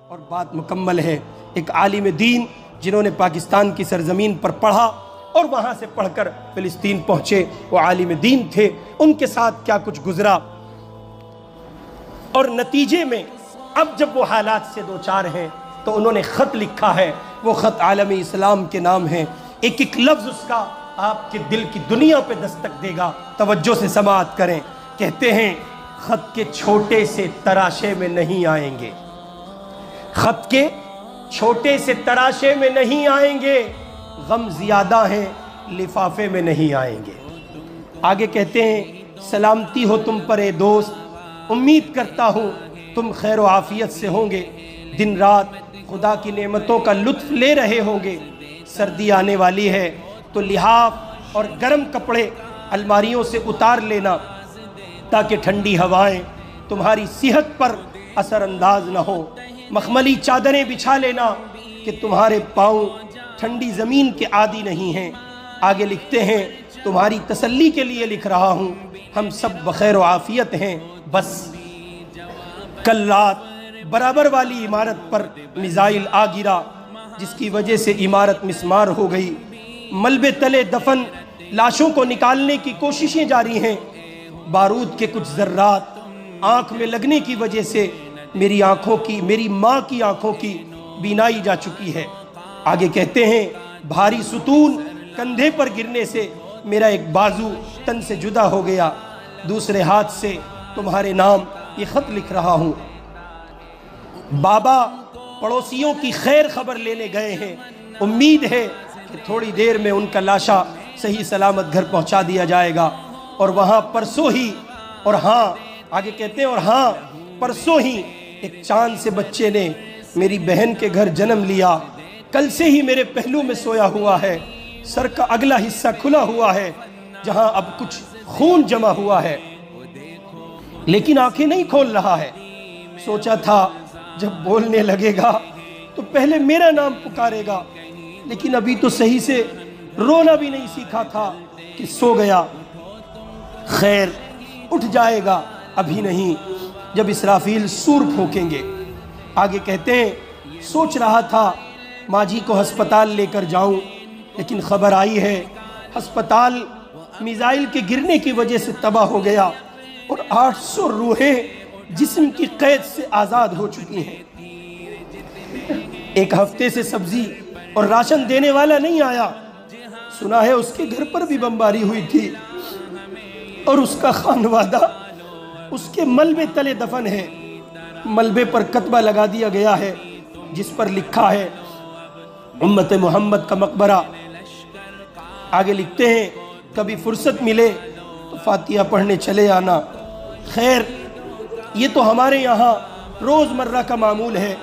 اور بات مکمل ہے۔ ایک عالم دین جنہوں نے پاکستان کی سرزمین پر پڑھا اور وہاں سے پڑھ کر فلسطین پہنچے، وہ عالم دین تھے، ان کے ساتھ کیا کچھ گزرا، اور نتیجے میں اب جب وہ حالات سے دوچار ہیں تو انہوں نے خط لکھا ہے، وہ خط عالم اسلام کے نام ہے۔ ایک ایک لفظ اس کا آپ کے دل کی دنیا پہ دستک دے گا، توجہ سے سماعت کریں۔ کہتے ہیں خط کے چھوٹے سے تراشے میں نہیں آئیں گے، خط کے چھوٹے سے تراشے میں نہیں آئیں گے، غم زیادہ ہیں لفافے میں نہیں آئیں گے۔ آگے کہتے ہیں سلامتی ہو تم پر اے دوست، امید کرتا ہوں تم خیر و عافیت سے ہوں گے، دن رات خدا کی نعمتوں کا لطف لے رہے ہوں گے۔ سردی آنے والی ہے تو لحاف اور گرم کپڑے الماریوں سے اتار لینا تاکہ ٹھنڈی ہوائیں تمہاری صحت پر اثر انداز نہ ہو، مخملی چادریں بچھا لینا کہ تمہارے پاؤں ٹھنڈی زمین کے عادی نہیں ہیں۔ آگے لکھتے ہیں تمہاری تسلی کے لیے لکھ رہا ہوں، ہم سب بخیر و عافیت ہیں، بس کل رات برابر والی عمارت پر میزائل آ گرا جس کی وجہ سے عمارت مسمار ہو گئی، ملبے تلے دفن لاشوں کو نکالنے کی کوششیں جاری ہیں، بارود کے کچھ ذرات آنکھ میں لگنے کی وجہ سے میری ماں کی آنکھوں کی بینائی جا چکی ہے۔ آگے کہتے ہیں بھاری ستون کندھے پر گرنے سے میرا ایک بازو تن سے جدا ہو گیا، دوسرے ہاتھ سے تمہارے نام یہ خط لکھ رہا ہوں۔ بابا پڑوسیوں کی خیر خبر لینے گئے ہیں، امید ہے کہ تھوڑی دیر میں ان کا لاشا صحیح سلامت گھر پہنچا دیا جائے گا، اور وہاں پرسوں ہی، اور ہاں آگے کہتے ہیں اور ہاں پرسوں ہی ایک چاند سے بچے نے میری بہن کے گھر جنم لیا، کل سے ہی میرے پہلو میں سویا ہوا ہے، سر کا اگلا حصہ کھلا ہوا ہے جہاں اب کچھ خون جمع ہوا ہے، لیکن آنکھیں نہیں کھول رہا ہے۔ سوچا تھا جب بولنے لگے گا تو پہلے میرا نام پکارے گا، لیکن ابھی تو صحیح سے رونا بھی نہیں سیکھا تھا کہ سو گیا۔ خیر اٹھ جائے گا، ابھی نہیں، جب اسرافیل سور پھونکیں گے۔ آگے کہتے ہیں سوچ رہا تھا ماں جی کو ہسپتال لے کر جاؤں، لیکن خبر آئی ہے ہسپتال میزائل کے گرنے کی وجہ سے تباہ ہو گیا اور 800 روحیں جسم کی قید سے آزاد ہو چکی ہیں۔ ایک ہفتے سے سبزی اور راشن دینے والا نہیں آیا، سنا ہے اس کے گھر پر بھی بمباری ہوئی تھی اور اس کا خانوادہ اس کے ملبے تلے دفن ہے۔ ملبے پر کتبہ لگا دیا گیا ہے جس پر لکھا ہے امت محمد کا مقبرہ۔ آگے لکھتے ہیں کبھی فرصت ملے تو فاتحہ پڑھنے چلے آنا۔ خیر یہ تو ہمارے یہاں روز مرہ کا معمول ہے،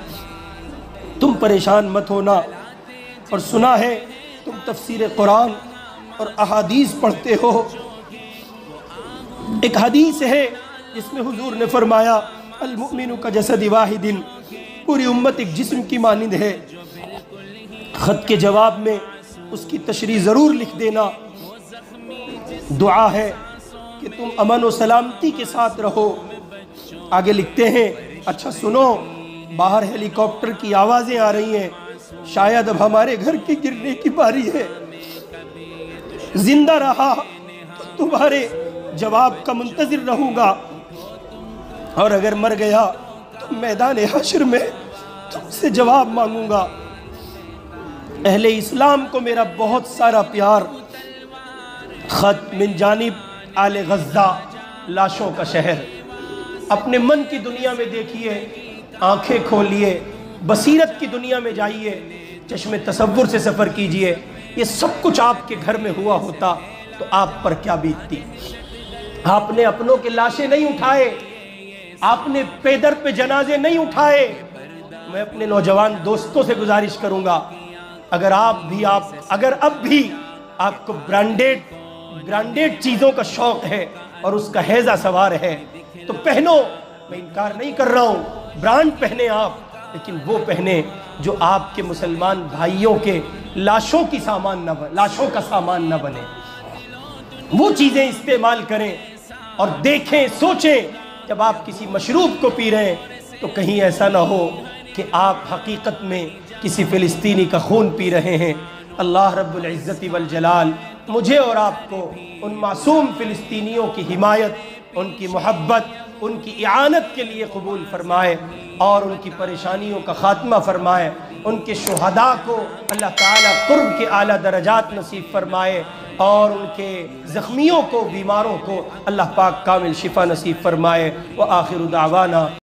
تم پریشان مت ہونا۔ اور سنا ہے تم تفسیر قرآن اور احادیث پڑھتے ہو، ایک حدیث ہے جس میں حضور نے فرمایا المؤمن کا جسد واحد، پوری امت ایک جسم کی مانند ہے۔ خط کے جواب میں اس کی تشریح ضرور لکھ دینا، دعا ہے کہ تم امن و سلامتی کے ساتھ رہو۔ آگے لکھتے ہیں اچھا سنو، باہر ہیلی کاپٹر کی آوازیں آ رہی ہیں، شاید اب ہمارے گھر کے گرنے کی باری ہے، زندہ رہا تو تمہارے جواب کا منتظر رہوں گا، اور اگر مر گیا تو میدان حشر میں تم سے جواب مانگوں گا۔ اہل اسلام کو میرا بہت سارا پیار۔ خط من جانب آل غزہ، لاشوں کا شہر۔ اپنے من کی دنیا میں دیکھیے، آنکھیں کھولیے، بصیرت کی دنیا میں جائیے، چشم تصور سے سفر کیجئے۔ یہ سب کچھ آپ کے گھر میں ہوا ہوتا تو آپ پر کیا بیتتی؟ آپ نے اپنوں کے لاشیں نہیں اٹھائے، آپ نے پیدر پہ جنازے نہیں اٹھائے۔ میں اپنے نوجوان دوستوں سے گزارش کروں گا، اگر اب بھی آپ کو برانڈیڈ چیزوں کا شوق ہے اور اس کا ہیضہ سوار ہے تو پہنو، میں انکار نہیں کر رہا ہوں، برانڈ پہنے آپ، لیکن وہ پہنے جو آپ کے مسلمان بھائیوں کے لاشوں کا سامان نہ بنے۔ وہ چیزیں استعمال کریں اور دیکھیں، سوچیں، جب آپ کسی مشروب کو پی رہے ہیں تو کہیں ایسا نہ ہو کہ آپ حقیقت میں کسی فلسطینی کا خون پی رہے ہیں۔ اللہ رب العزت والجلال مجھے اور آپ کو ان معصوم فلسطینیوں کی حمایت، ان کی محبت، ان کی اعانت کے لیے قبول فرمائے اور ان کی پریشانیوں کا خاتمہ فرمائے۔ ان کے شہداء کو اللہ تعالیٰ قرب کے اعلیٰ درجات نصیب فرمائے اور ان کے زخمیوں کو، بیماروں کو اللہ پاک کامل شفا نصیب فرمائے۔ وآخر دعوانا